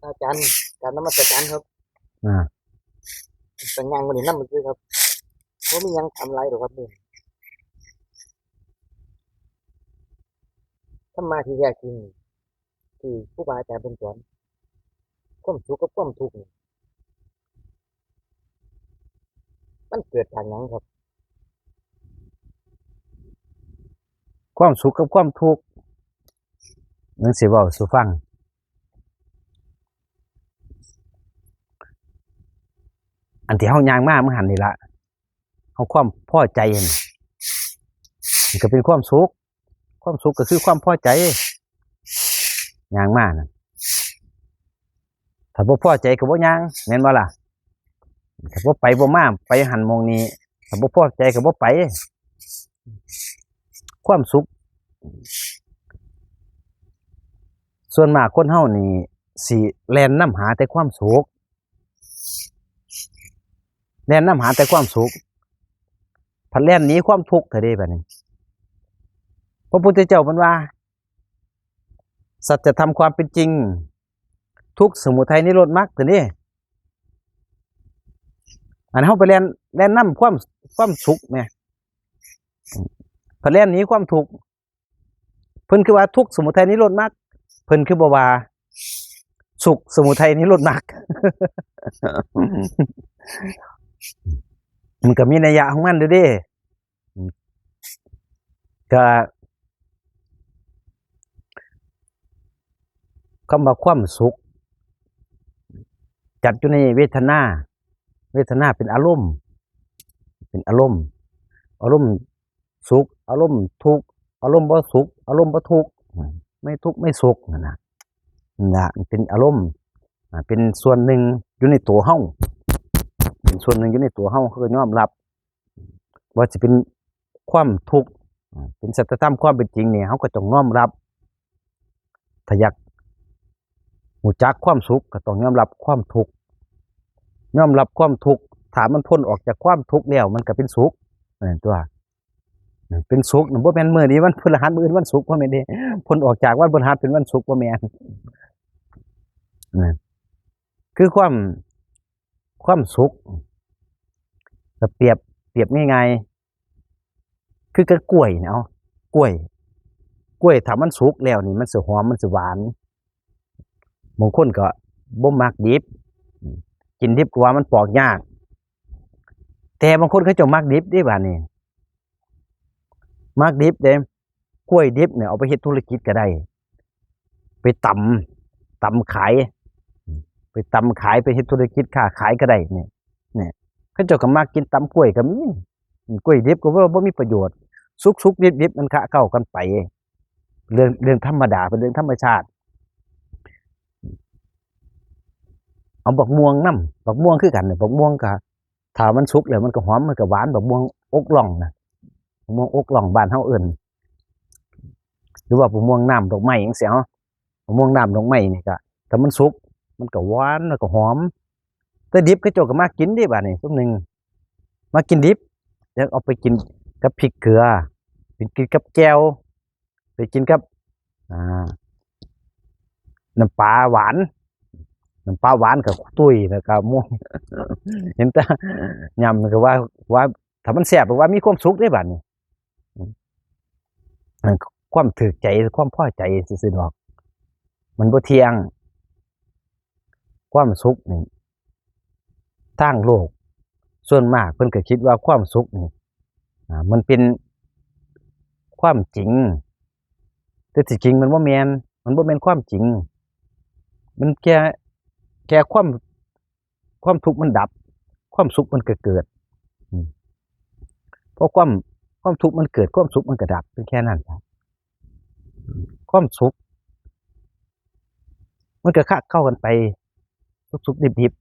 อาจารย์การนมัสการครับอ่าเป็นงานวันนี้นั่นมันคือครับผมมียังทำไรหรอครับนี่ทำมาที่แยกจริงที่ผู้บาอาจารย์เป็นสอนความสุขกับความทุกข์นี่มันเกิดจากหยังครับความสุขกับความทุกข์นั่นสิเว้าสู่ฟังอันที่เฮาย่างมามันหันนี่ล่ะเฮาความพอใจนั่นมันก็เป็นความสุขความสุขก็คือความพอใจย่างมานั่นถ้าบ่พอใจก็บ่ย่างแม่นบ่ล่ะถ้าบ่ไปบ่มาไปหันมองนี้ถ้าบ่พอใจก็บ่ไปความสุขส่วนมากคนเฮานี่สิแล่นนำหาแต่ความสุขแล่นนำหาแต่ความสุขพัดแล่นหนีความทุกข์เท่าใดบัดนี้พระพุทธเจ้าเพิ่นว่าสัจธรรมความเป็นจริงทุกข์สมุทัยนิโรธมรรคตัวนี้อันเฮาไปแล่นนำความสุขแหมพัดแล่นหนีความทุกข์เพิ่นคือว่าทุกข์สมุทัยนิโรธมรรคเพิ่นคือบ่ว่าสุขสมุทัยนิโรธมรรค มันก็มีนัยยะของมันอยู่เด้ก็คำว่าความสุขจัดอยู่ในเวทนาเป็นอารมณ์อารมณ์สุขอารมณ์ทุกข์อารมณ์บ่สุขอารมณ์บ่ทุกข์ไม่ทุกข์ไม่สุขนั่นน่ะเป็นอารมณ์เป็นส่วนหนึ่งอยู่ในตัวเฮาเป็นส่วนหนึ่งอยู่ในตัวเฮาเขาก็ยอมรับว่าจะเป็นความทุกข์เป็นสัจธรรมความเป็นจริงเนี่ยเขาก็ต้องยอมรับถ้าอยากรู้จักความสุขก็ต้องยอมรับความทุกข์ยอมรับความทุกข์ถ้ามันพ้นออกจากความทุกข์แล้วมันก็เป็นสุขตัวเป็นสุขบ่แม่นมื้อนี้วันพฤหัสมื้ออื่นวันศุกร์บ่แม่นเด้พ้นออกจากวันพฤหัสเป็นวันศุกร์บ่แม่นคือความสุขก็เปรียบง่ายๆคือกับกล้วยเนาะกล้วยถ้ามันสุกแล้วนี่มันสิหอมมันสิหวานบางคนก็บ่มักดิบกินดิบก็ว่ามันปอกยากแต่บางคนเขาเจ้ามักดิบเด้บัดนี้มักดิบเด้กล้วยดิบเนี่ยเอาไปเฮ็ดธุรกิจก็ได้ไปตำขายไปตำขายไปเฮ็ดธุรกิจค้าขายก็ได้เนี่ยเขาเจ้าก็มักกินตำกล้วยก็มีกล้วยดิบก็บ่มีประโยชน์สุกดิบมันคะเข้ากันไปเรื่องธรรมดาเป็นเรื่องธรรมชาติเอาบักม่วงนำบักม่วงคือกันเนี่ยบักม่วงก็ถ้ามันสุกแล้วมันก็หอมมันก็หวานบักม่วงอกล่องนะบักม่วงอกล่องบ้านเฮาเอิ้นหรือว่าบักม่วงน้ำดอกไม้จังซี่เนาะบักม่วงน้ำดอกไม้นี่ก็ถ้ามันสุกมันก็หวานแล้วก็หอมแต่ดิบเขาเจ้าก็มากินเด้บัดนี้ซุมนึงมากินดิบแล้วเอาไปกินกับพริกเกลือไปกินกับแจ่วไปกินกับน้ำปลาหวานกับตุ้ยแล้วก็ม่วง เห็นแต่ยำก็ว่าถ้ามันแซ่บว่ามีความสุขได้บัดนี้ความถูกใจความพอใจซื่อๆดอกมันบ่เที่ยงความสุขนี่ทางโลกส่วนมากเพิ่นก็คิดว่าความสุขนี่มันเป็นความจริงแต่ที่จริงมันบ่แม่นความจริงมันแค่ความทุกข์มันดับความสุขมันก็เกิดเพราะความทุกข์มันเกิดความสุขมันก็ดับเป็นแค่นั้นครับความสุขมันก็เข้ากันไปสุขดิบ